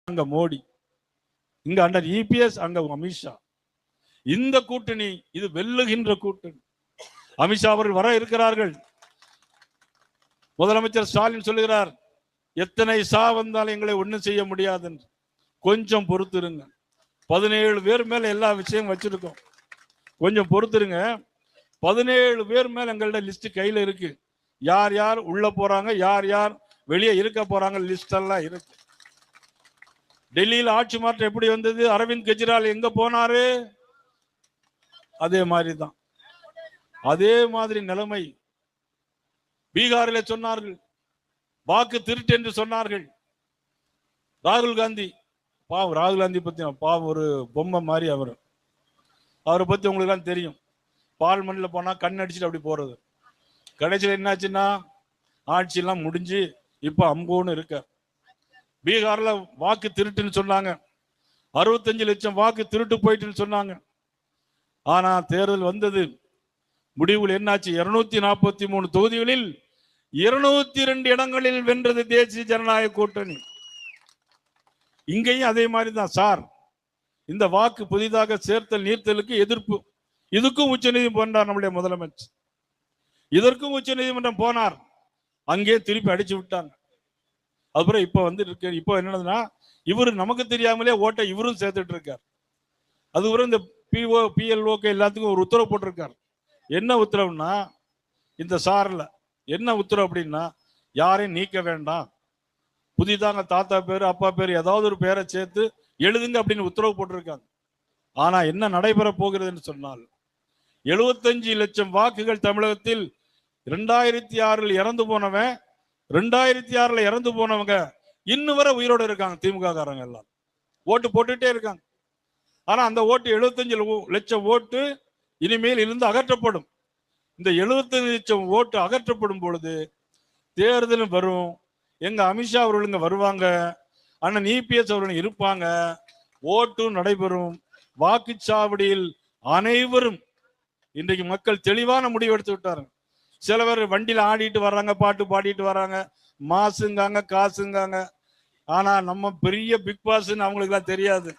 அங்க மோடி, இங்க under EPS, அங்க அமித்ஷா. இந்த கூட்டணி இது வெல்லுகின்ற கூட்டணி. அமித்ஷா அவர்கள் வர இருக்கிறார்கள். முதலமைச்சர் ஸ்டாலின் சொல்லுகிறார், எத்தனை சா வந்தாலும் எங்களை ஒன்றும் செய்ய முடியாது என்று. கொஞ்சம் பொறுத்திருங்க. 17 பேர் மேல எல்லா விஷயம் வச்சிருக்கோம். கொஞ்சம் பொறுத்திருங்க. 17 பேர் மேல எங்கள்ட்ட லிஸ்ட் கையில இருக்கு. யார் யார் உள்ள போறாங்க, யார் யார் வெளியே இருக்க போறாங்க, லிஸ்ட் எல்லாம் இருக்கு. டெல்லியில் ஆட்சி மாற்றம் எப்படி வந்தது? அரவிந்த் கெஜ்ரிவால் எங்க போனாரு? அதே மாதிரி தான். அதே மாதிரி நிலைமை பீகாரில் சொன்னார்கள், வாக்கு திருட்டு என்று சொன்னார்கள். ராகுல் காந்தி, பாவம் ராகுல் காந்தி பத்தி பாவம், ஒரு பொம்மை மாதிரி அவரை பத்தி உங்களுக்கு எல்லாம் தெரியும். பார்லிமெண்ட்ல போனா கண் அடிச்சுட்டு அப்படி போறது. கடைசியில் என்னாச்சுன்னா ஆட்சி எல்லாம் முடிஞ்சு இப்ப அம்போன்னு இருக்க. பீகார்ல வாக்கு திருட்டுன்னு சொன்னாங்க. 65 லட்சம் வாக்கு திருட்டு போயிட்டுன்னு சொன்னாங்க. ஆனா தேர்தல் வந்தது. முடிவில் என்னாச்சு? 243 தொகுதிகளில் 202 இடங்களில் வென்றது தேசிய ஜனநாயக கூட்டணி. இங்கேயும் அதே மாதிரி தான் சார். இந்த வாக்கு புதிதாக சேர்த்தல் நீர்த்தலுக்கு எதிர்ப்பு. இதுக்கும் உச்ச நீதிமன்றம் போனார் நம்முடைய முதலமைச்சர். இதற்கும் உச்ச நீதிமன்றம் போனார். அங்கே திருப்பி அடிச்சு விட்டாங்க. அதுக்கப்புறம் இப்ப வந்து இப்போ என்னன்னா, இவரு நமக்கு தெரியாமலே ஓட்டை இவரும் சேர்த்துட்டு இருக்கார். அதுக்கப்புறம் இந்த பிஓ பிஎல்ஓக்கு எல்லாத்துக்கும் ஒரு உத்தரவு போட்டிருக்கார். என்ன உத்தரவுன்னா, இந்த சார்ல என்ன உத்தரவு அப்படின்னா, யாரையும் நீக்க வேண்டாம், புதிதாக தாத்தா பேரு அப்பா பேரு ஏதாவது ஒரு பேரை சேர்த்து எழுதுங்க அப்படின்னு உத்தரவு போட்டிருக்காங்க. ஆனா என்ன நடைபெற போகிறதுன்னு சொன்னால், 75 லட்சம் வாக்குகள் தமிழகத்தில் 2006 இறந்து போனவன், 2006 இறந்து போனவங்க இன்னும் வரை உயிரோடு இருக்காங்க. திமுக காரங்க எல்லாம் ஓட்டு போட்டுட்டே இருக்காங்க. ஆனா அந்த ஓட்டு 75 லட்சம் ஓட்டு இனிமேல் இருந்து அகற்றப்படும். இந்த 75 லட்சம் ஓட்டு அகற்றப்படும் பொழுது தேர்தலும் வரும். எங்க அமித்ஷா அவர்களுங்க வருவாங்க, அண்ணன் இபிஎஸ் அவர்கள் இருப்பாங்க, ஓட்டும் நடைபெறும். வாக்குச்சாவடியில் அனைவரும் இன்றைக்கு மக்கள் தெளிவான முடிவு எடுத்து விட்டாரு. சில பேர் வண்டியில ஆடிட்டு வர்றாங்க, பாட்டு பாடிட்டு வர்றாங்க, மாசுங்காங்க, காசுங்காங்க. ஆனா நம்ம பெரிய பிக் பாஸ்ன்னு அவங்களுக்கு எல்லாம் தெரியாது.